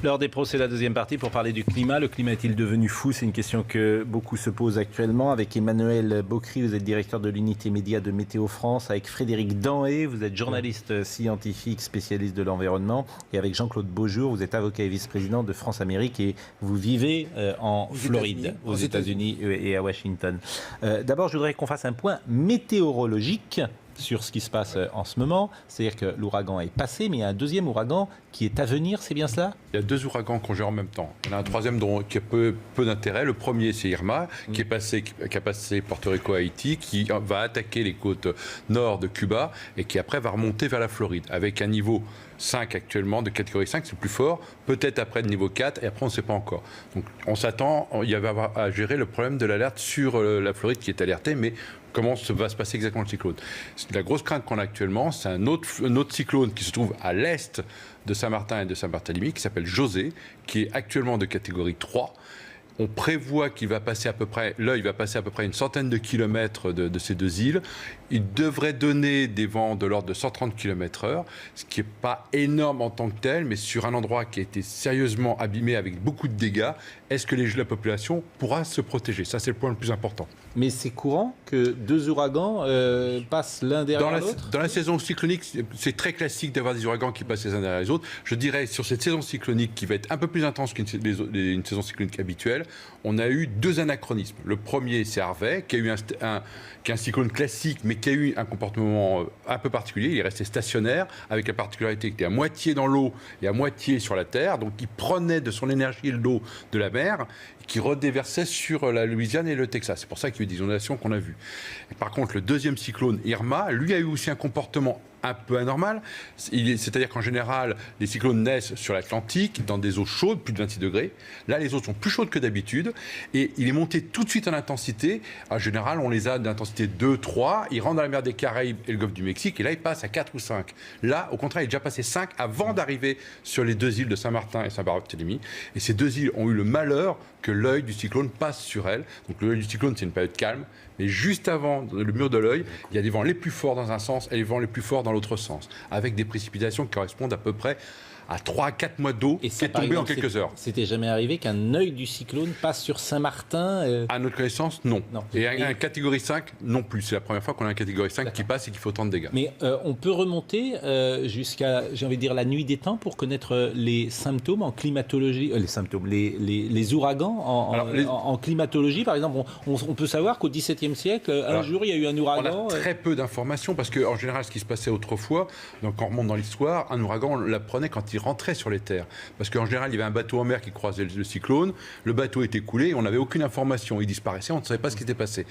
L'heure des pros, c'est la deuxième partie pour parler du climat. Le climat est-il devenu fou? C'est une question que beaucoup se posent actuellement. Avec Emmanuel Bocry, vous êtes directeur de l'unité média de Météo France. Avec Frédéric Danhé, vous êtes journaliste scientifique, spécialiste de l'environnement. Et avec Jean-Claude Beaujour, vous êtes avocat et vice-président de France Amérique et vous vivez en Floride, aux États-Unis et à Washington. D'abord, je voudrais qu'on fasse un point météorologique sur ce qui se passe en ce moment. C'est-à-dire que l'ouragan est passé, mais il y a un deuxième ouragan qui est à venir, c'est bien cela? Il y a deux ouragans qu'on gère en même temps. Il y en a un troisième qui a peu d'intérêt. Le premier, c'est Irma, qui a passé Porto Rico à Haïti, qui va attaquer les côtes nord de Cuba et qui après va remonter vers la Floride, avec un niveau 5 actuellement, de catégorie 5, c'est le plus fort, peut-être après le niveau 4, et après on ne sait pas encore. Donc on s'attend, il va y avoir à gérer le problème de l'alerte sur la Floride qui est alertée, mais comment va se passer exactement le cyclone? La grosse crainte qu'on a actuellement, c'est un autre cyclone qui se trouve à l'est de Saint-Martin et de Saint-Barthélemy, qui s'appelle José, qui est actuellement de catégorie 3. On prévoit qu'il va passer à peu près, l'œil va passer à peu près une centaine de kilomètres de ces deux îles. Il devrait donner des vents de l'ordre de 130 km/h, ce qui n'est pas énorme en tant que tel, mais sur un endroit qui a été sérieusement abîmé avec beaucoup de dégâts, est-ce que la population pourra se protéger? Ça, c'est le point le plus important. Mais c'est courant que deux ouragans passent l'un derrière l'autre? Dans la saison cyclonique, c'est très classique d'avoir des ouragans qui passent les uns derrière les autres. Je dirais, sur cette saison cyclonique qui va être un peu plus intense qu'une saison cyclonique habituelle, on a eu deux anachronismes. Le premier, c'est Harvey, qui a un cyclone classique, mais qui a eu un comportement un peu particulier. Il est resté stationnaire, avec la particularité qu'il était à moitié dans l'eau et à moitié sur la terre. Donc, il prenait de son énergie l'eau de la mer, qui redéversait sur la Louisiane et le Texas. C'est pour ça qu'il y a eu des inondations qu'on a vues. Et par contre, le deuxième cyclone, Irma, lui a eu aussi un comportement un peu anormal. C'est-à-dire qu'en général, les cyclones naissent sur l'Atlantique, dans des eaux chaudes, plus de 26 degrés. Là, les eaux sont plus chaudes que d'habitude. Et il est monté tout de suite en intensité. En général, on les a d'intensité 2, 3. Il rentre dans la mer des Caraïbes et le golfe du Mexique. Et là, il passe à 4 ou 5. Là, au contraire, il est déjà passé 5 avant d'arriver sur les deux îles de Saint-Martin et Saint-Barthélemy. Et ces deux îles ont eu le malheur que l'œil du cyclone passe sur elles. Donc l'œil du cyclone, c'est une période calme. Mais juste avant le mur de l'œil, il y a des vents les plus forts dans un sens et les vents les plus forts dans l'autre sens, avec des précipitations qui correspondent à peu près à 3 à 4 mois d'eau qui est tombée en quelques heures. C'était jamais arrivé qu'un œil du cyclone passe sur Saint-Martin À notre connaissance, non. Et un catégorie 5, non plus. C'est la première fois qu'on a un catégorie 5 qui passe et qui fait autant de dégâts. Mais on peut remonter jusqu'à, j'ai envie de dire, la nuit des temps pour connaître les symptômes en climatologie, les ouragans en climatologie. Par exemple, on peut savoir qu'au XVIIe siècle, un jour, il y a eu un ouragan. On a très peu d'informations parce qu'en général, ce qui se passait autrefois, donc quand on remonte dans l'histoire, un ouragan, on l'apprenait quand il rentrait sur les terres. Parce qu'en général, il y avait un bateau en mer qui croisait le cyclone, le bateau était coulé, et on n'avait aucune information. Il disparaissait, on ne savait pas ce qui était passé.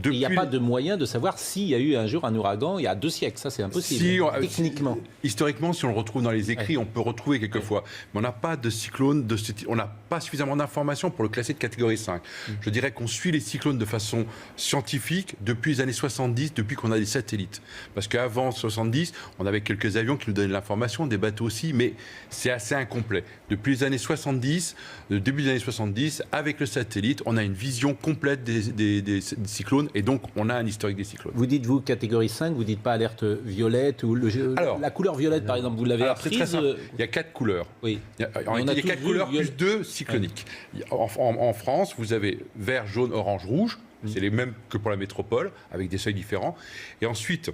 Il n'y a pas de moyen de savoir s'il y a eu un jour un ouragan il y a 2 siècles. Ça, c'est impossible, techniquement. Historiquement, si on le retrouve dans les écrits, on peut retrouver quelquefois. Mais on n'a pas de cyclone, on n'a pas suffisamment d'informations pour le classer de catégorie 5. Je dirais qu'on suit les cyclones de façon scientifique depuis les années 70, depuis qu'on a des satellites. Parce qu'avant 70, on avait quelques avions qui nous donnaient de l'information, des bateaux aussi, mais c'est assez incomplet. Depuis les années 70, le début des années 70, avec le satellite, on a une vision complète des cyclones. Et donc, on a un historique des cyclones. Vous dites, vous, catégorie 5, vous dites pas alerte violette ou la couleur violette, par exemple, vous l'avez apprise. Il y a 4 couleurs. Oui. Il y a 4 couleurs plus 2 cycloniques. En France, vous avez vert, jaune, orange, rouge. C'est les mêmes que pour la métropole, avec des seuils différents. Et ensuite,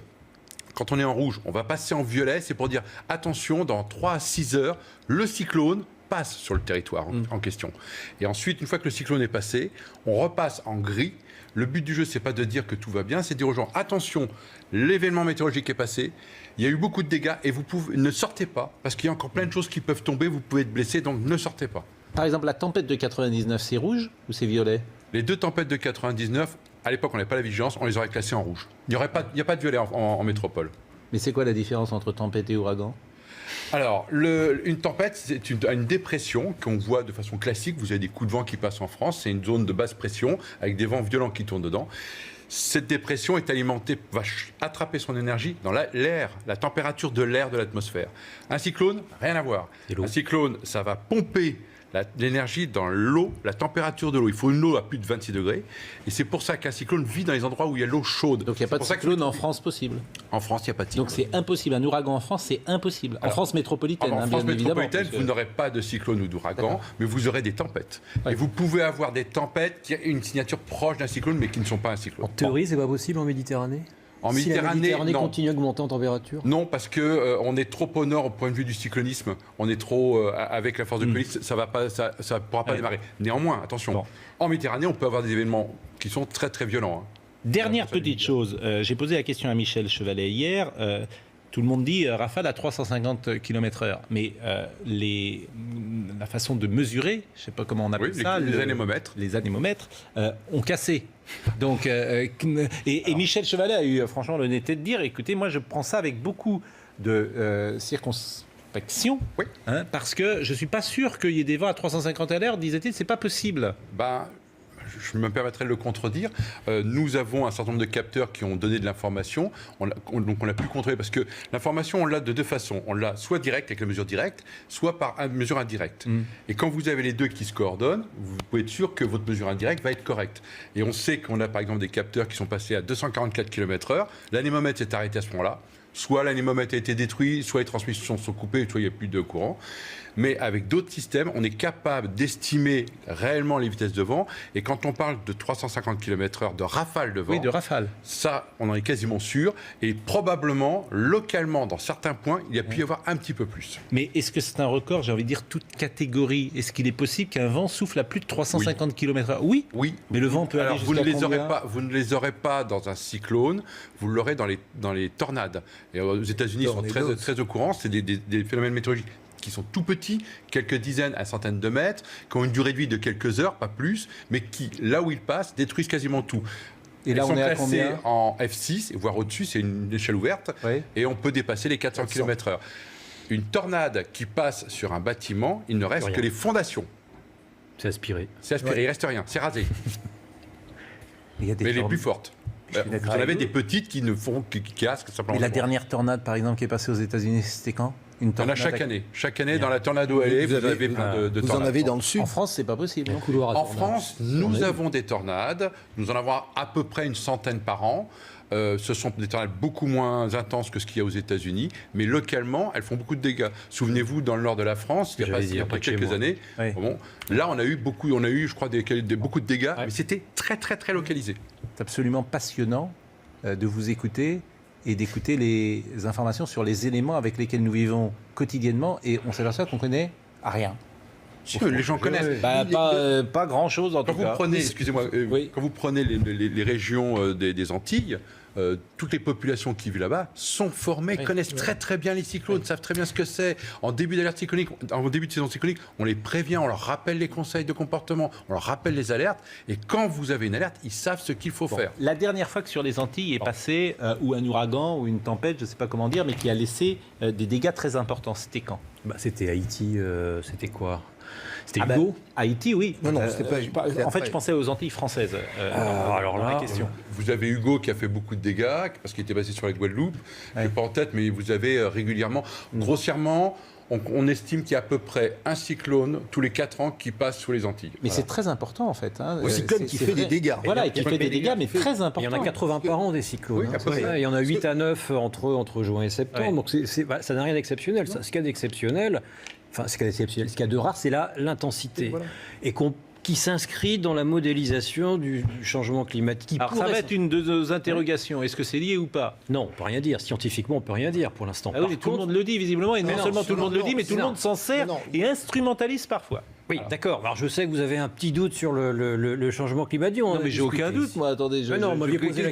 quand on est en rouge, on va passer en violet. C'est pour dire, attention, dans 3 à 6 heures, le cyclone passe sur le territoire en question. Et ensuite, une fois que le cyclone est passé, on repasse en gris. Le but du jeu, c'est pas de dire que tout va bien, c'est de dire aux gens, attention, l'événement météorologique est passé, il y a eu beaucoup de dégâts et ne sortez pas, parce qu'il y a encore plein de choses qui peuvent tomber, vous pouvez être blessé, donc ne sortez pas. Par exemple, la tempête de 99, c'est rouge ou c'est violet? Les deux tempêtes de 99, à l'époque, on n'avait pas la vigilance, on les aurait classées en rouge. Il n'y a pas de violet en métropole. Mais c'est quoi la différence entre tempête et ouragan? Alors, une tempête, c'est une dépression qu'on voit de façon classique. Vous avez des coups de vent qui passent en France. C'est une zone de basse pression avec des vents violents qui tournent dedans. Cette dépression est alimentée, va attraper son énergie dans l'air, la température de l'air de l'atmosphère. Un cyclone, rien à voir. Un cyclone, ça va pomper l'énergie dans l'eau, la température de l'eau. Il faut une eau à plus de 26 degrés. Et c'est pour ça qu'un cyclone vit dans les endroits où il y a l'eau chaude. Donc il n'y a pas de cyclone en France possible. En France, il n'y a pas de cyclone. Donc c'est impossible. Un ouragan en France, c'est impossible. En France métropolitaine, en hein, France bien métropolitaine, évidemment. vous n'aurez pas de cyclone ou d'ouragan, mais vous aurez des tempêtes. Et vous pouvez avoir des tempêtes qui ont une signature proche d'un cyclone, mais qui ne sont pas un cyclone. En théorie, c'est pas possible en Méditerranée. En Si la Méditerranée non. continue à augmenter en température. Non, parce que on est trop au nord au point de vue du cyclonisme. On est trop avec la force de police, ça va pas, ça pourra pas démarrer. Néanmoins, attention, en Méditerranée, on peut avoir des événements qui sont très très violents. Hein. Dernière petite chose, j'ai posé la question à Michel Chevalet hier. Tout le monde dit rafale à 350 km/h, mais la façon de mesurer, je ne sais pas comment on appelle ça, les anémomètres. Les anémomètres ont cassé. Donc, et Michel Chevalet a eu franchement l'honnêteté de dire, écoutez, moi je prends ça avec beaucoup de circonspection, hein, parce que je ne suis pas sûr qu'il y ait des vents à 350 à l'heure, disait-il, c'est pas possible. Je me permettrai de le contredire. Nous avons un certain nombre de capteurs qui ont donné de l'information. Donc on l'a pu contrôler parce que l'information, on l'a de deux façons. On l'a soit direct avec la mesure directe, soit par mesure indirecte. Et quand vous avez les deux qui se coordonnent, vous pouvez être sûr que votre mesure indirecte va être correcte. Et on sait qu'on a par exemple des capteurs qui sont passés à 244 km/h. L'anémomètre s'est arrêté à ce moment-là. Soit l'anémomètre a été détruit, soit les transmissions sont coupées, soit il n'y a plus de courant. Mais avec d'autres systèmes, on est capable d'estimer réellement les vitesses de vent. Et quand on parle de 350 km/h de rafale de vent, oui, de rafale, ça, on en est quasiment sûr. Et probablement, localement, dans certains points, il y a pu y avoir un petit peu plus. Mais est-ce que c'est un record, j'ai envie de dire, toute catégorie? Est-ce qu'il est possible qu'un vent souffle à plus de 350 km/h? Oui. Mais le vent peut aller jusqu'à combien? Vous ne les aurez pas dans un cyclone, vous l'aurez dans les tornades. Et aux États-Unis, ils sont très au courant. C'est des phénomènes météorologiques qui sont tout petits, quelques dizaines à centaines de mètres, qui ont une durée de vie de quelques heures, pas plus, mais qui, là où ils passent, détruisent quasiment tout. Et là, on est à combien? En F6, voire au-dessus, c'est une échelle ouverte, et on peut dépasser les 400 km/h. Une tornade qui passe sur un bâtiment, il ne reste que les fondations. C'est aspiré. C'est aspiré, il ne reste rien, c'est rasé. Mais les plus fortes. Vous en avez des petites qui ne font qui casquent simplement. Et la dernière tornade, par exemple, qui est passée aux États-Unis, c'était quand? On en a chaque année. Chaque année, dans la tornade où elle est, vous avez plein de tornades. Vous en avez dans le sud? En France, c'est pas possible. En France, nous avons des tornades. Nous en avons à peu près une centaine par an. Ce sont des tornades beaucoup moins intenses que ce qu'il y a aux États-Unis, mais localement, elles font beaucoup de dégâts. Souvenez-vous, dans le nord de la France, il y a quelques années, là, on a eu, je crois, beaucoup de dégâts, mais c'était très, très, très localisé. C'est absolument passionnant de vous écouter et d'écouter les informations sur les éléments avec lesquels nous vivons quotidiennement, et on s'aperçoit qu'on connaît rien. Les gens connaissent. Pas grand-chose en tout cas. Quand vous prenez les régions des Antilles, toutes les populations qui vivent là-bas sont formées, connaissent très très bien les cyclones, savent très bien ce que c'est. En début d'alerte cyclonique, en début de saison cyclonique, on les prévient, on leur rappelle les conseils de comportement, on leur rappelle les alertes. Et quand vous avez une alerte, ils savent ce qu'il faut faire. La dernière fois que sur les Antilles est passé ou un ouragan ou une tempête, je ne sais pas comment dire, mais qui a laissé des dégâts très importants, c'était quand? C'était Haïti, c'était quoi? C'était Hugo? Haïti, oui. Non, c'était pas. En fait, je pensais aux Antilles françaises. Alors là, question. Vous avez Hugo qui a fait beaucoup de dégâts, parce qu'il était passé sur la Guadeloupe. Je n'ai pas en tête, mais vous avez régulièrement, grossièrement, on estime qu'il y a à peu près un cyclone tous les 4 ans qui passe sur les Antilles. Mais c'est très important en fait. Un cyclone qui fait des dégâts. Voilà, qui fait des dégâts, mais très importants. Il y en a 80 par an des cyclones. Il y en a 8 à 9 entre juin et septembre. Donc ça n'a rien d'exceptionnel. Ce qu'il y a d'exceptionnel, ce qu'il y a de rare, c'est l'intensité. Et qui s'inscrit dans la modélisation du changement climatique. Alors ça va être une de nos interrogations. Est-ce que c'est lié ou pas? Non, on ne peut rien dire. Scientifiquement, on ne peut rien dire pour l'instant. Tout le monde le dit visiblement, et non seulement tout le monde le dit, mais tout le monde s'en sert et instrumentalise parfois. Oui, d'accord. Alors je sais que vous avez un petit doute sur le changement climatique. Non, mais j'ai aucun doute, moi. Attendez,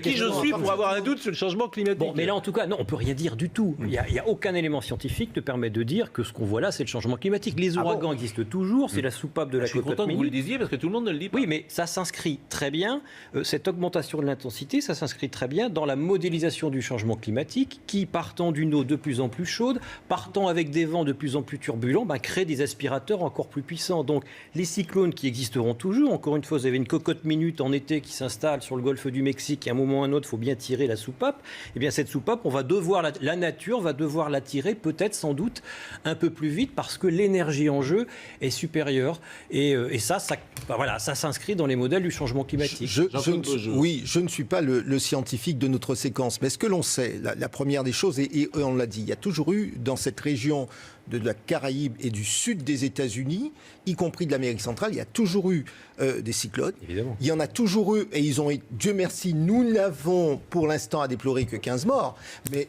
qui je suis pour avoir un doute sur le changement climatique? Bon, mais là, en tout cas, non, on peut rien dire du tout. Il n'y a aucun élément scientifique qui permet de dire que ce qu'on voit là, c'est le changement climatique. Les ouragans existent toujours. C'est la soupape de la cocotte minute. Je suis content que vous le disiez parce que tout le monde ne le dit pas. Oui, mais ça s'inscrit très bien. Cette augmentation de l'intensité, ça s'inscrit très bien dans la modélisation du changement climatique qui, partant d'une eau de plus en plus chaude, partant avec des vents de plus en plus turbulents, crée des aspirateurs encore plus puissants. Donc, les cyclones qui existeront toujours, encore une fois, vous avez une cocotte minute en été qui s'installe sur le golfe du Mexique, et à un moment ou à un autre, il faut bien tirer la soupape. Eh bien, cette soupape, on va devoir la nature va devoir la tirer, peut-être, sans doute, un peu plus vite, parce que l'énergie en jeu est supérieure. Et ça s'inscrit dans les modèles du changement climatique. Je ne suis pas le scientifique de notre séquence, mais ce que l'on sait, la première des choses, et on l'a dit, il y a toujours eu dans cette région de la Caraïbe et du sud des États-Unis, y compris de l'Amérique centrale, il y a toujours eu des cyclones. Évidemment. Il y en a toujours eu, et ils ont, Dieu merci, nous n'avons pour l'instant à déplorer que 15 morts,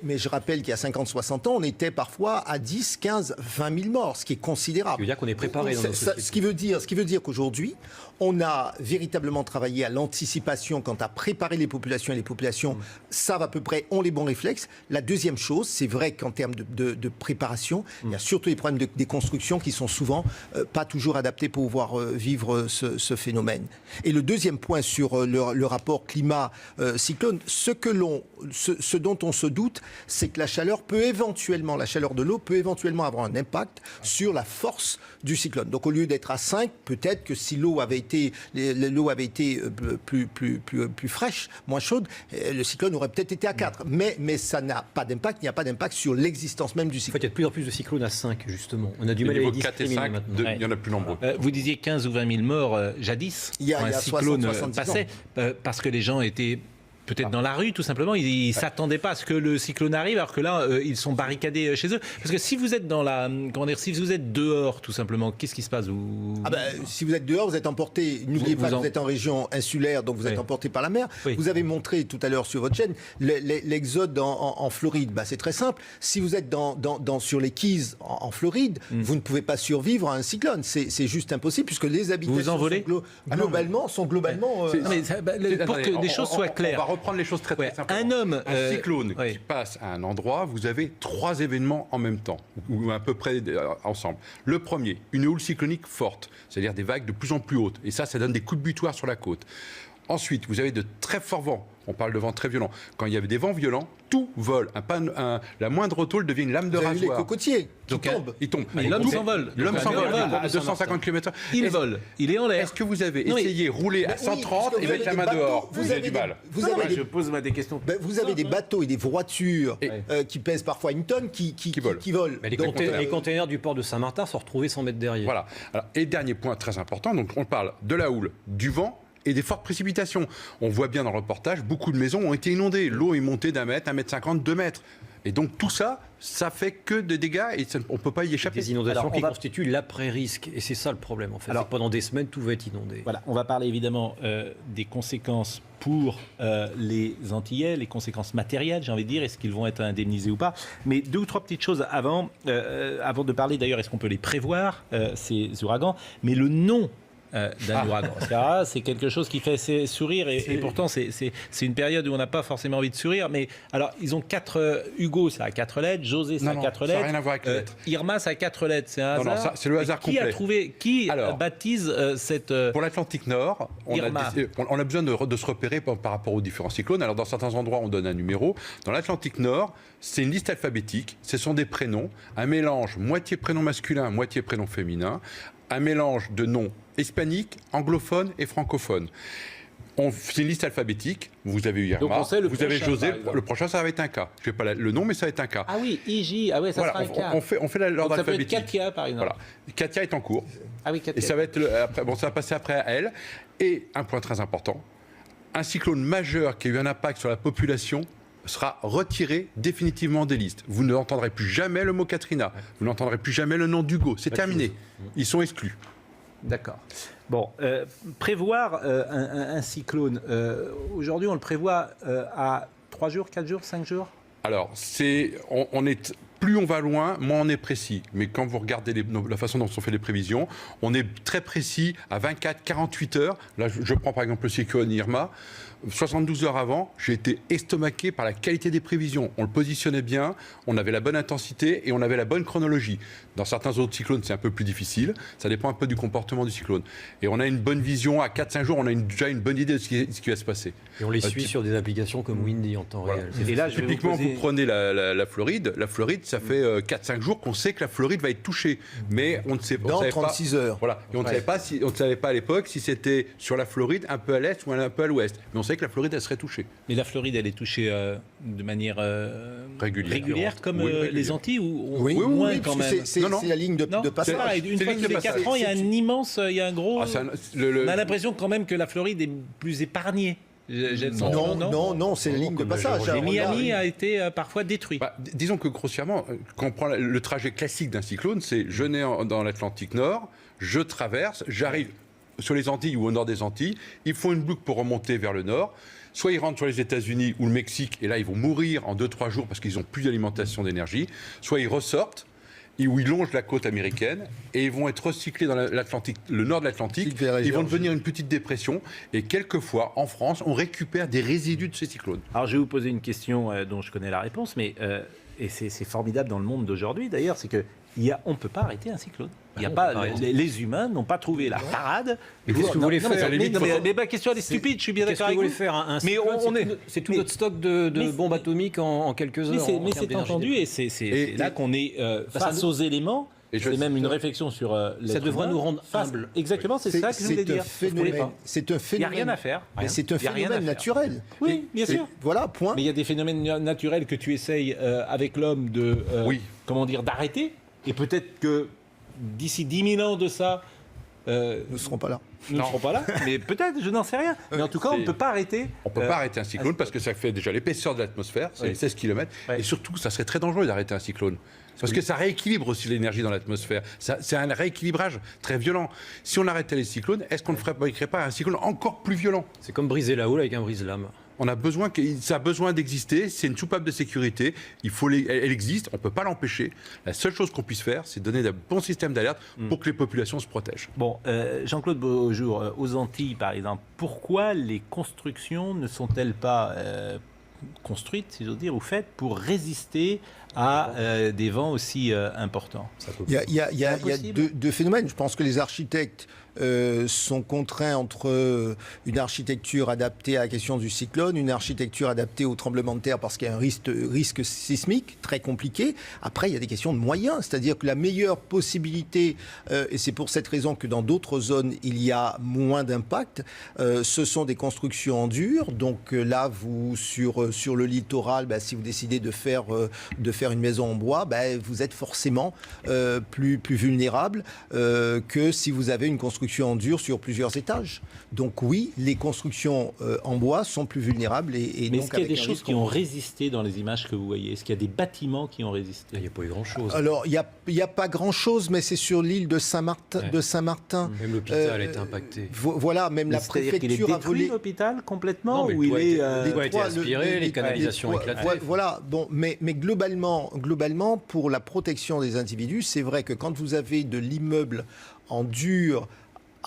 mais je rappelle qu'il y a 50-60 ans, on était parfois à 10, 15, 20 000 morts, ce qui est considérable. Ça veut dire qu'on est préparé dans notre société. Ce qui veut dire qu'aujourd'hui, on a véritablement travaillé à l'anticipation quant à préparer les populations, et les populations savent à peu près, ont les bons réflexes. La deuxième chose, c'est vrai qu'en termes de préparation, il y a surtout les problèmes des constructions qui sont souvent pas toujours adaptées pour pouvoir vivre ce phénomène. Et le deuxième point sur le rapport climat-cyclone, ce dont on se doute, c'est que la chaleur de l'eau peut éventuellement avoir un impact sur la force du cyclone. Donc au lieu d'être à 5, peut-être que si l'eau avait été plus fraîche, moins chaude, le cyclone aurait peut-être été à 4. Mais ça n'a pas d'impact, il n'y a pas d'impact sur l'existence même du cyclone. En fait, il y a de plus en plus de cyclones à 5, justement. On a du mal à les discriminer maintenant. Il y en a plus nombreux. Vous disiez 15 ou 20 000 morts jadis. Il y a un 60, cyclone 70 passait, parce que les gens étaient peut-être dans la rue, tout simplement. Ils ne s'attendaient pas à ce que le cyclone arrive, alors que là, ils sont barricadés chez eux. Parce que si vous êtes si vous êtes dehors, tout simplement, qu'est-ce qui se passe Si vous êtes dehors, vous êtes emporté. N'oubliez pas que vous êtes en région insulaire, donc vous êtes emporté par la mer. Oui. Vous avez montré tout à l'heure sur votre chaîne l'exode en Floride. C'est très simple. Si vous êtes sur les Keys en Floride, vous ne pouvez pas survivre à un cyclone. C'est juste impossible, puisque les habitations sont globalement... pour que des choses soient claires. On va reprendre les choses très simplement. Un cyclone qui passe à un endroit, vous avez 3 événements en même temps, ou à peu près ensemble. Le premier, une houle cyclonique forte, c'est-à-dire des vagues de plus en plus hautes. Et ça donne des coups de butoir sur la côte. Ensuite, vous avez de très forts vents. On parle de vents très violents. Quand il y avait des vents violents, tout vole. La moindre tôle devient une lame de rasoir. Les cocotiers qui tombent. Ils tombent. Mais l'homme s'envole. L'homme s'envole à 250 km/h. Il vole. Il est en l'air. Est-ce que vous avez essayé de rouler à 130 et mettre la main dehors? Vous avez du mal. Je pose des questions. Vous avez des bateaux et des voitures qui pèsent parfois une tonne qui volent. Mais les containers du port de Saint-Martin sont retrouvés 100 mètres derrière. Voilà. Alors, et dernier point très important, donc on parle de la houle, du vent et des fortes précipitations. On voit bien dans le reportage, beaucoup de maisons ont été inondées. L'eau est montée d'1 mètre, 1,50 m, 2 mètres. Et donc tout ça, ça fait que de dégâts et on ne peut pas y échapper. Des inondations qui constituent l'après-risque. Et c'est ça le problème, en fait. Alors, pendant des semaines, tout va être inondé. Voilà, on va parler évidemment des conséquences pour les Antillais, les conséquences matérielles, j'ai envie de dire, est-ce qu'ils vont être indemnisés ou pas. Mais 2 ou 3 petites choses avant de parler d'ailleurs, est-ce qu'on peut les prévoir, ces ouragans. Mais le nom d'un ouragan. C'est quelque chose qui fait sourire et pourtant c'est une période où on n'a pas forcément envie de sourire. Mais alors ils ont 4 Hugo, ça a 4 lettres, José, ça a 4 lettres. Ça n'a rien à voir avec les lettres. Irma, ça a 4 lettres. C'est un hasard. C'est le hasard complet. Qui baptise cette pour l'Atlantique Nord, on a besoin de se repérer par rapport aux différents cyclones. Alors dans certains endroits, on donne un numéro. Dans l'Atlantique Nord, c'est une liste alphabétique. Ce sont des prénoms, un mélange moitié prénom masculin, moitié prénom féminin, un mélange de noms hispaniques, anglophones et francophones. C'est une liste alphabétique. Vous avez eu Irma, vous avez José. Le prochain, ça va être un K. Je ne sais pas le nom, mais ça va être un K. Ah oui, IJ. Ah oui, ça sera un K. On fait l'ordre alphabétique. Ça peut être Katia, par exemple. Voilà. Katia est en cours. Ah oui, Katia. Et ça va être ça va passer après à elle. Et un point très important, un cyclone majeur qui a eu un impact sur la population sera retiré définitivement des listes. Vous n'entendrez plus jamais le mot Katrina. Vous n'entendrez plus jamais le nom d'Hugo. C'est terminé. Ils sont exclus. D'accord. Bon, prévoir un cyclone, aujourd'hui on le prévoit à 3 jours, 4 jours, 5 jours? Alors, plus on va loin, moins on est précis. Mais quand vous regardez la façon dont sont faites les prévisions, on est très précis à 24, 48 heures. Là, je prends par exemple le cyclone Irma. 72 heures avant, j'ai été estomaqué par la qualité des prévisions. On le positionnait bien, on avait la bonne intensité et on avait la bonne chronologie. Dans certains autres cyclones, c'est un peu plus difficile. Ça dépend un peu du comportement du cyclone. Et on a une bonne vision. À 4-5 jours, on a déjà une bonne idée de ce qui va se passer. Et on les suit sur des applications comme Windy en temps réel. Et là, typiquement, vous prenez la Floride. La Floride, ça fait 4-5 jours qu'on sait que la Floride va être touchée. Mais on ne sait pas. Dans 36 heures. Voilà. Et on ne savait pas à l'époque si c'était sur la Floride, un peu à l'est ou un peu à l'ouest. Mais on savait que la Floride, elle serait touchée. Mais la Floride, elle est touchée de manière régulière comme les Antilles ou moins quand même. C'est la ligne de passage. Une fois tous les 4 ans, il y a un gros... On a l'impression quand même que la Floride est plus épargnée. Non, c'est la ligne de passage. Et Miami a été parfois détruit. Disons que grossièrement, quand on prend le trajet classique d'un cyclone, c'est je nais dans l'Atlantique Nord, je traverse, j'arrive sur les Antilles ou au nord des Antilles, ils font une boucle pour remonter vers le nord. Soit ils rentrent sur les États-Unis ou le Mexique, et là ils vont mourir en 2-3 jours parce qu'ils n'ont plus d'alimentation d'énergie. Soit ils ressortent, où ils longent la côte américaine et ils vont être recyclés dans l'Atlantique, le nord de l'Atlantique. Ils vont devenir une petite dépression et quelquefois, en France, on récupère des résidus de ces cyclones. Alors je vais vous poser une question dont je connais la réponse, mais et c'est formidable dans le monde d'aujourd'hui d'ailleurs, c'est que on ne peut pas arrêter un cyclone. Il y a pas, les humains n'ont pas trouvé la parade. Mais qu'est-ce que vous voulez faire? Mais ma question elle est stupide, je suis bien d'accord avec vous. Qu'est-ce que vous voulez faire? Mais c'est tout notre stock de bombes atomiques en quelques heures. Mais c'est entendu et c'est là qu'on est face aux éléments. C'est même une réflexion sur ça devrait nous rendre humbles. Exactement, c'est ça que je voulais dire. C'est un phénomène. Il n'y a rien à faire. Mais c'est un phénomène naturel. Oui, bien sûr. Voilà, point. Mais il y a des phénomènes naturels que tu essayes avec l'homme d'arrêter. Et peut-être que d'ici 10 000 ans de ça... nous ne serons pas là. Nous ne serons pas là, mais peut-être, je n'en sais rien. Mais en tout cas, on ne peut pas arrêter... On ne peut pas arrêter un cyclone parce que ça fait déjà l'épaisseur de l'atmosphère, c'est 16 km. Et surtout, ça serait très dangereux d'arrêter un cyclone. Parce que ça rééquilibre aussi l'énergie dans l'atmosphère. C'est un rééquilibrage très violent. Si on arrêtait les cyclones, est-ce qu'on ne fabriquerait pas un cyclone encore plus violent? C'est comme briser la houle avec un brise-lame. Ça a besoin d'exister, c'est une soupape de sécurité, elle existe, on ne peut pas l'empêcher. La seule chose qu'on puisse faire, c'est donner de bons systèmes d'alerte pour que les populations se protègent. Bon, Jean-Claude Beaujour, aux Antilles par exemple, pourquoi les constructions ne sont-elles pas construites, si j'ose dire, ou faites pour résister à des vents aussi importants? Il y a deux phénomènes. Je pense que les architectes sont contraints entre une architecture adaptée à la question du cyclone, une architecture adaptée au tremblement de terre parce qu'il y a un risque sismique très compliqué. Après, il y a des questions de moyens, c'est-à-dire que la meilleure possibilité, et c'est pour cette raison que dans d'autres zones, il y a moins d'impact, ce sont des constructions en dur. Donc là, sur le littoral, si vous décidez de faire une maison en bois, vous êtes forcément plus vulnérable que si vous avez une construction en dur sur plusieurs étages. Donc oui, les constructions en bois sont plus vulnérables. Mais est-ce qu'il y a des choses qui ont résisté dans les images que vous voyez? Est-ce qu'il y a des bâtiments qui ont résisté? Il n'y a pas eu grand-chose. Alors, il n'y a pas grand-chose, mais c'est sur l'île de Saint-Martin. Même l'hôpital a été impacté. Voilà, même la préfecture a volé. L'hôpital complètement? Non, mais où il a été aspiré, les canalisations éclatées. Voilà, bon, mais globalement, pour la protection des individus, c'est vrai que quand vous avez de l'immeuble en dur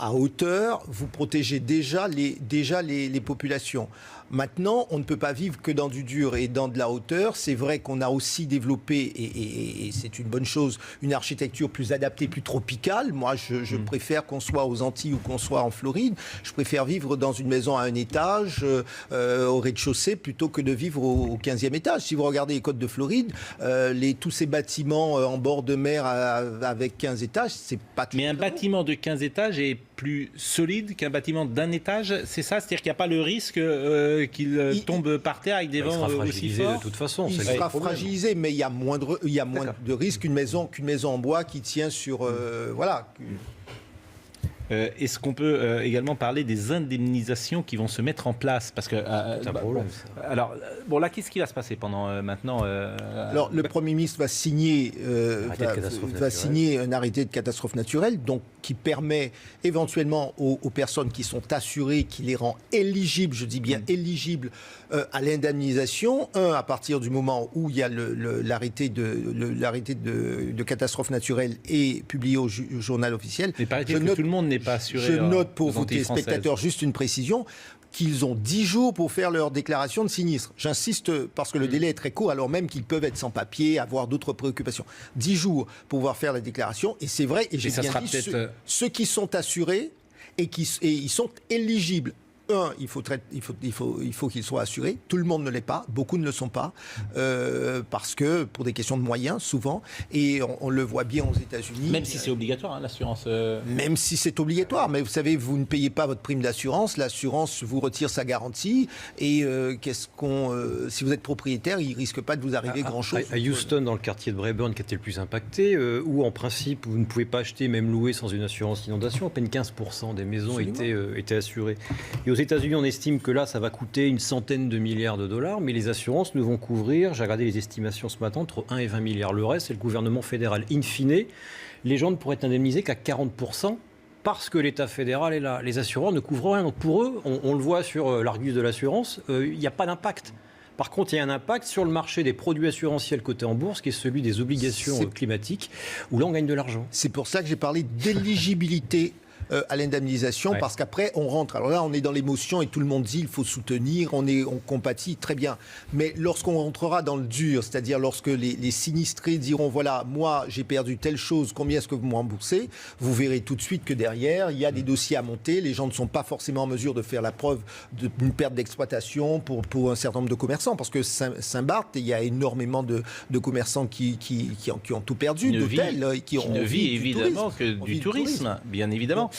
à hauteur, vous protégez déjà les populations. Maintenant, on ne peut pas vivre que dans du dur et dans de la hauteur. C'est vrai qu'on a aussi développé, et c'est une bonne chose, une architecture plus adaptée, plus tropicale. Moi, je préfère qu'on soit aux Antilles ou qu'on soit en Floride. Je préfère vivre dans une maison à un étage, au rez-de-chaussée, plutôt que de vivre au 15e étage. Si vous regardez les côtes de Floride, tous ces bâtiments en bord de mer avec 15 étages, c'est pas tout. Mais un bâtiment de 15 étages est plus solide qu'un bâtiment d'un étage, c'est ça? C'est-à-dire qu'il n'y a pas le risque qu'il tombe par terre avec des vents aussi forts? De toute façon. Il sera fragilisé, mais il y a moins de risques qu'une maison en bois qui tient sur... voilà. Est-ce qu'on peut également parler des indemnisations qui vont se mettre en place? Parce que c'est un problème, ça. Alors, là, qu'est-ce qui va se passer pendant maintenant Alors, le Premier ministre va signer un arrêté de catastrophe naturelle, donc qui permet éventuellement aux personnes qui sont assurées, qui les rend éligibles, je dis bien éligibles, à l'indemnisation. À partir du moment où il y a l'arrêté de catastrophe naturelle est publié au journal officiel. Mais paraît-il que tout le monde n'est pas assuré. Je note pour vos téléspectateurs juste une précision, qu'ils ont 10 jours pour faire leur déclaration de sinistre. J'insiste parce que le délai est très court, alors même qu'ils peuvent être sans papier, avoir d'autres préoccupations. 10 jours pour pouvoir faire la déclaration, et c'est vrai, et j'ai bien dit, ceux qui sont assurés et ils sont éligibles il faut qu'ils soient assurés. Tout le monde ne l'est pas, beaucoup ne le sont pas, parce que pour des questions de moyens, souvent, et on le voit bien aux États-Unis. Même si c'est obligatoire, l'assurance. Même si c'est obligatoire, mais vous savez, vous ne payez pas votre prime d'assurance, l'assurance vous retire sa garantie, et si vous êtes propriétaire, il ne risque pas de vous arriver grand-chose. À Houston, dans le quartier de Brayburn, qui était le plus impacté, où en principe, vous ne pouvez pas acheter, même louer sans une assurance inondation, à peine 15% des maisons étaient assurées. Et aux États-Unis, on estime que là, ça va coûter une centaine de milliards de dollars, mais les assurances ne vont couvrir, j'ai regardé les estimations ce matin, entre 1 et 20 milliards. Le reste, c'est le gouvernement fédéral. In fine, les gens ne pourraient être indemnisés qu'à 40%. Parce que l'État fédéral est là. Les assureurs ne couvrent rien. Donc pour eux, on le voit sur l'Argus de l'assurance, il n'y a pas d'impact. Par contre, il y a un impact sur le marché des produits assurantiels cotés en bourse, qui est celui des obligations climatiques, où là, on gagne de l'argent. C'est pour ça que j'ai parlé d'éligibilité à l'indemnisation, parce qu'après on rentre, alors là on est dans l'émotion et tout le monde dit il faut soutenir, on compatit, très bien, mais lorsqu'on rentrera dans le dur, c'est-à-dire lorsque les sinistrés diront voilà, moi j'ai perdu telle chose, combien est-ce que vous me remboursez, vous verrez tout de suite que derrière il y a des dossiers à monter, les gens ne sont pas forcément en mesure de faire la preuve d'une perte d'exploitation pour un certain nombre de commerçants, parce que Saint-Barth, il y a énormément de commerçants qui ont tout perdu, d'hôtels qui ne vit évidemment que du tourisme, bien évidemment.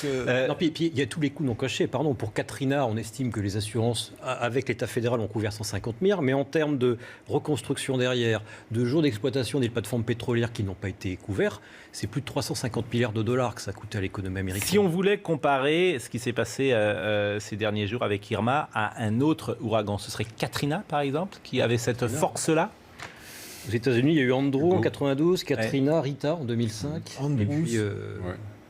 Non, puis il y a tous les coûts non cachés. Pardon, pour Katrina, on estime que les assurances, avec l'État fédéral, ont couvert 150 milliards. Mais en termes de reconstruction derrière, de jours d'exploitation des plateformes pétrolières qui n'ont pas été couverts, c'est plus de 350 milliards de dollars que ça a coûté à l'économie américaine. Si on voulait comparer ce qui s'est passé ces derniers jours avec Irma à un autre ouragan, ce serait Katrina, par exemple, qui avait cette force-là? Aux États-Unis, il y a eu Andrew en 92, Katrina, Rita en 2005. Et puis,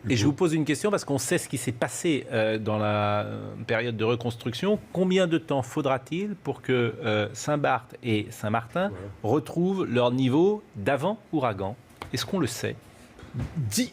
Et je vous pose une question parce qu'on sait ce qui s'est passé dans la période de reconstruction. Combien de temps faudra-t-il pour que Saint-Barth et Saint-Martin retrouvent leur niveau d'avant ouragan? Est-ce qu'on le sait?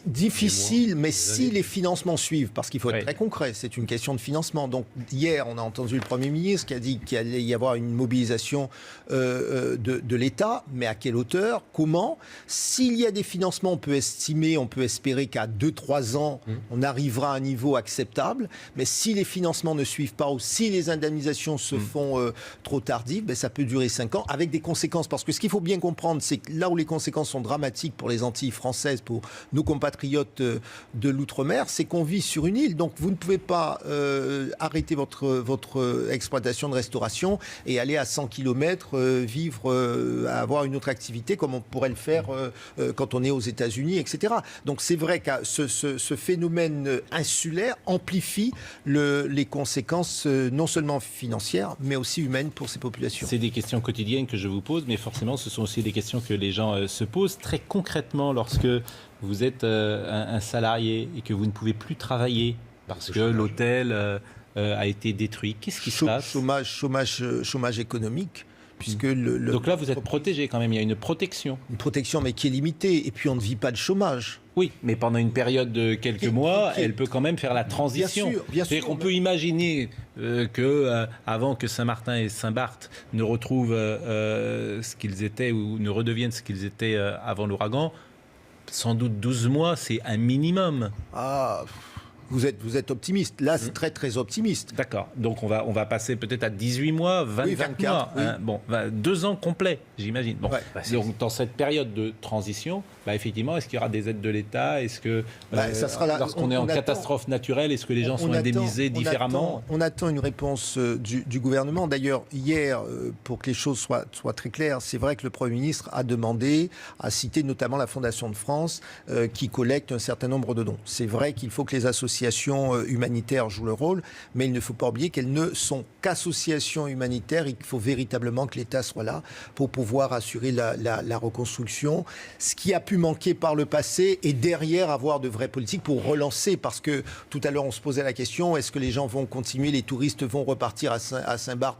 Difficile, mais si les financements suivent, parce qu'il faut être très concret, c'est une question de financement. Donc hier, on a entendu le Premier ministre qui a dit qu'il allait y avoir une mobilisation de l'État, mais à quelle hauteur, comment? S'il y a des financements, on peut espérer qu'à 2-3 ans, on arrivera à un niveau acceptable, mais si les financements ne suivent pas ou si les indemnisations se font trop tardives, ben, ça peut durer 5 ans, avec des conséquences. Parce que ce qu'il faut bien comprendre, c'est que là où les conséquences sont dramatiques pour les Antilles françaises, pour nos compatriotes de l'outre-mer, c'est qu'on vit sur une île. Donc vous ne pouvez pas arrêter votre exploitation de restauration et aller à 100 km vivre, avoir une autre activité comme on pourrait le faire quand on est aux États-Unis, etc. Donc c'est vrai que ce phénomène insulaire amplifie les conséquences non seulement financières, mais aussi humaines pour ces populations. C'est des questions quotidiennes que je vous pose, mais forcément ce sont aussi des questions que les gens se posent. Très concrètement, lorsque vous êtes un salarié et que vous ne pouvez plus travailler parce que l'hôtel a été détruit, qu'est-ce qui se passe? Chômage économique. Puisque Donc là, vous êtes protégé quand même, il y a une protection. Une protection, mais qui est limitée. Et puis, on ne vit pas de chômage. Oui, mais pendant une période de quelques mois, elle peut quand même faire la transition. Bien sûr. On peut imaginer qu'avant que Saint-Martin et Saint-Barth ne retrouvent ce qu'ils étaient ou ne redeviennent ce qu'ils étaient avant l'ouragan, sans doute 12 mois, c'est un minimum. Ah, vous êtes optimiste. Là, c'est très, très optimiste. D'accord. Donc, on va passer peut-être à 18 mois, 24 mois. Oui. Hein. Bon, 2 ans complets, j'imagine. Bon. Ouais. Donc, dans cette période de transition, effectivement, est-ce qu'il y aura des aides de l'État? Est-ce que, lorsqu'on est en catastrophe naturelle, est-ce que les gens sont indemnisés différemment? On attend une réponse du gouvernement. D'ailleurs, hier, pour que les choses soient très claires, c'est vrai que le Premier ministre a cité notamment la Fondation de France, qui collecte un certain nombre de dons. C'est vrai qu'il faut que les associations humanitaires jouent le rôle, mais il ne faut pas oublier qu'elles ne sont qu'associations humanitaires et qu'il faut véritablement que l'État soit là pour pouvoir assurer la reconstruction. Ce qui a pu manquer par le passé et derrière avoir de vraies politiques pour relancer, parce que tout à l'heure on se posait la question, est-ce que les gens vont continuer, les touristes vont repartir à Saint-Barth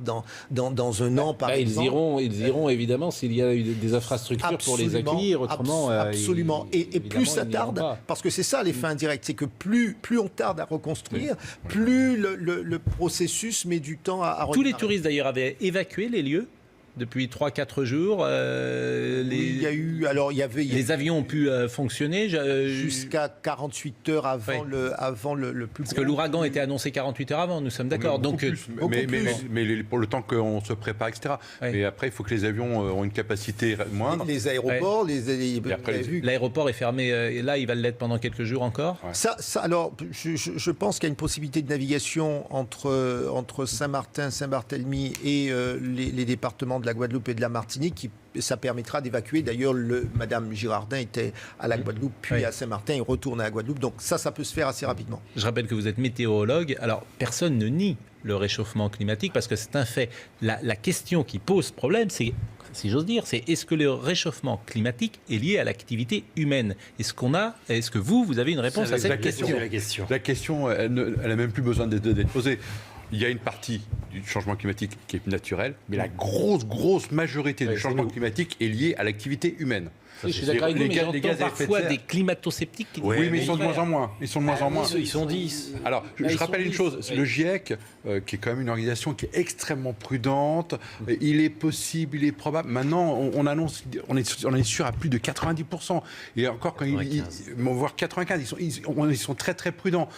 dans un an par exemple? Ils iront évidemment s'il y a eu des infrastructures pour les accueillir, autrement... Absolument. Et plus ça tarde, parce que c'est ça l'effet indirect, c'est que plus on tarde à reconstruire, plus le processus met du temps à Tous les touristes d'ailleurs avaient évacué les lieux depuis 3-4 jours. Il y a eu... Alors, les avions ont pu fonctionner jusqu'à 48 heures avant le plus Parce que l'ouragan était annoncé 48 heures avant, nous sommes d'accord. Donc, mais pour le temps qu'on se prépare, etc. Oui. Mais après, il faut que les avions ont une capacité moindre. Les aéroports, l'aéroport est fermé, et là, il va l'être pendant quelques jours encore. Alors, je pense qu'il y a une possibilité de navigation entre Saint-Martin, Saint-Barthélemy et les départements de la Guadeloupe et de la Martinique. Ça permettra d'évacuer. D'ailleurs, Madame Girardin était à la Guadeloupe, puis à Saint-Martin, il retourne à la Guadeloupe. Donc ça peut se faire assez rapidement. Je rappelle que vous êtes météorologue. Alors, personne ne nie le réchauffement climatique parce que c'est un fait. La question qui pose problème, c'est, si j'ose dire, c'est est-ce que le réchauffement climatique est lié à l'activité humaine ? Est-ce que vous avez une réponse à cette question ? La question, elle n'a même plus besoin d'être posée. Il y a une partie du changement climatique qui est naturelle, mais la grosse majorité du changement climatique est liée à l'activité humaine. Je suis d'accord avec vous, mais j'entends parfois des climato-sceptiques qui disent... Oui, mais ils sont de moins en moins. Ils sont 10. Alors, je rappelle une chose. Le GIEC, qui est quand même une organisation qui est extrêmement prudente, il est possible, il est probable. Maintenant, on annonce, on est sûr à plus de 90%. Et encore, voire 95%, ils sont très, très prudents.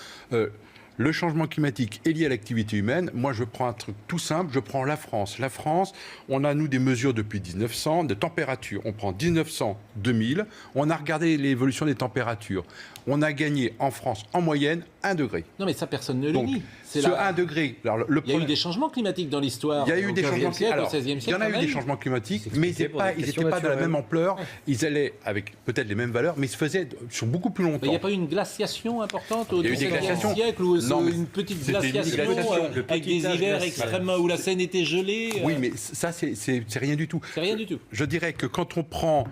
Le changement climatique est lié à l'activité humaine. Moi, je prends un truc tout simple. Je prends la France. La France, on a, nous, des mesures depuis 1900 de température. On prend 1900-2000. On a regardé l'évolution des températures. On a gagné en France, en moyenne, 1 degré. Non, mais ça, personne ne le nie. Ce 1 degré... Alors, il y a eu des changements climatiques dans l'histoire. Il y a eu des changements climatiques. Au XVIe siècle. Il y en a eu des changements climatiques, mais ils n'étaient pas de la même ampleur. Il allaient avec peut-être les mêmes valeurs, mais ils se faisaient sur beaucoup plus longtemps. Il n'y a pas eu une glaciation importante au XVIe siècle ou une petite glaciation avec des hivers extrêmement où la Seine était gelée. Oui, mais ça, c'est rien du tout. C'est rien du tout. Je dirais que quand on prend,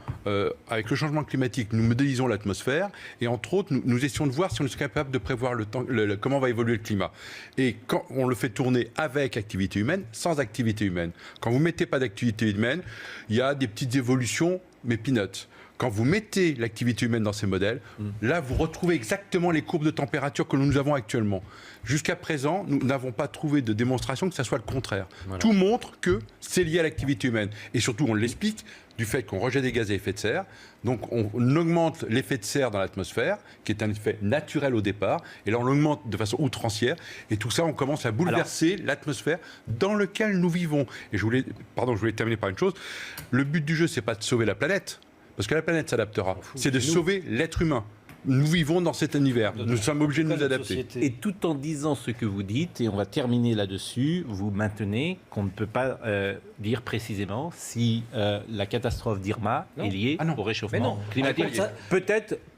avec le changement climatique, nous modélisons l'atmosphère et entre autres, nous essayons de voir si on est capable de prévoir comment va évoluer le climat. Et quand on le fait tourner avec activité humaine, sans activité humaine. Quand vous ne mettez pas d'activité humaine, il y a des petites évolutions, mais peanuts. Quand vous mettez l'activité humaine dans ces modèles, là, vous retrouvez exactement les courbes de température que nous avons actuellement. Jusqu'à présent, nous n'avons pas trouvé de démonstration que ça soit le contraire. Voilà. Tout montre que c'est lié à l'activité humaine. Et surtout, on l'explique du fait qu'on rejette des gaz à effet de serre. Donc, on augmente l'effet de serre dans l'atmosphère, qui est un effet naturel au départ. Et là, on l'augmente de façon outrancière. Et tout ça, on commence à bouleverser l'atmosphère dans laquelle nous vivons. Et je voulais terminer par une chose. Le but du jeu, c'est pas de sauver la planète. Parce que la planète s'adaptera. C'est de sauver l'être humain. Nous vivons dans cet univers. Nous sommes obligés de nous adapter. Et tout en disant ce que vous dites, et on va terminer là-dessus, vous maintenez qu'on ne peut pas dire précisément si la catastrophe d'Irma est liée au réchauffement climatique.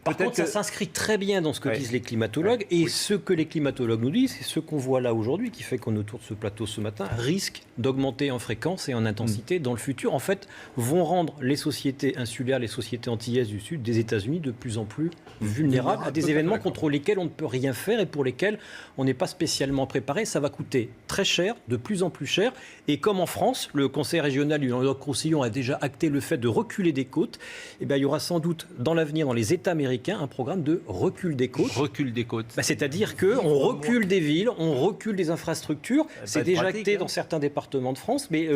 Par contre, ça s'inscrit très bien dans ce que disent les climatologues. Et ce que les climatologues nous disent, c'est ce qu'on voit là aujourd'hui, qui fait qu'on est autour de ce plateau ce matin, risque d'augmenter en fréquence et en intensité dans le futur. En fait, vont rendre les sociétés insulaires, les sociétés antillaises du Sud, des États-Unis, de plus en plus vulnérables à des événements contre lesquels on ne peut rien faire et pour lesquels on n'est pas spécialement préparé. Ça va coûter très cher, de plus en plus cher. Et comme en France, le Conseil régional du Languedoc-Roussillon a déjà acté le fait de reculer des côtes, eh bien, il y aura sans doute dans l'avenir, dans les États américains, un programme de recul des côtes. Recul des côtes. C'est-à-dire qu'on recule des villes, on recule des infrastructures. C'est déjà acté dans certains départements de France. Mais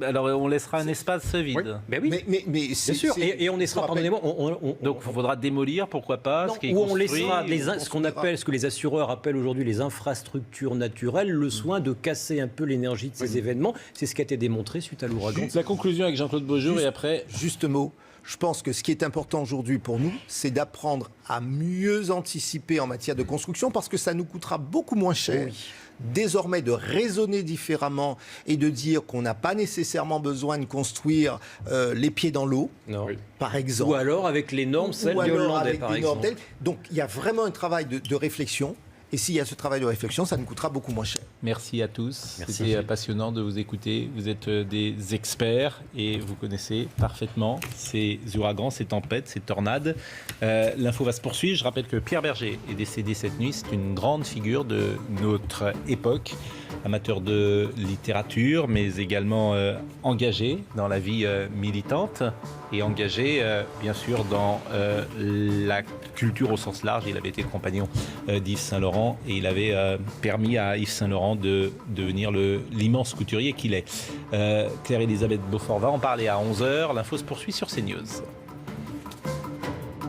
alors on laissera un espace vide. Oui. Ben oui. Mais bien sûr. Et on laissera, pardonnez-moi... Donc il faudra démolir, pourquoi pas, on laissera ce que les assureurs appellent aujourd'hui les infrastructures naturelles, le soin de casser un peu l'énergie de ces événements. C'est ce qui a été démontré suite à l'ouragan. La conclusion avec Jean-Claude Beaujour et après... Juste un mot. Je pense que ce qui est important aujourd'hui pour nous, c'est d'apprendre à mieux anticiper en matière de construction parce que ça nous coûtera beaucoup moins cher. Désormais de raisonner différemment et de dire qu'on n'a pas nécessairement besoin de construire les pieds dans l'eau, par exemple. Ou alors avec les normes, celles du Hollandais, par exemple. Donc il y a vraiment un travail de réflexion. Et s'il y a ce travail de réflexion, ça nous coûtera beaucoup moins cher. Merci à tous. C'était passionnant de vous écouter. Vous êtes des experts et vous connaissez parfaitement ces ouragans, ces tempêtes, ces tornades. L'info va se poursuivre. Je rappelle que Pierre Berger est décédé cette nuit. C'est une grande figure de notre époque, amateur de littérature, mais également engagé dans la vie militante. et engagé, bien sûr, dans la culture au sens large. Il avait été compagnon d'Yves Saint-Laurent et il avait permis à Yves Saint-Laurent de devenir l'immense couturier qu'il est. Claire-Elisabeth Beaufort va en parler à 11h. L'info se poursuit sur CNews.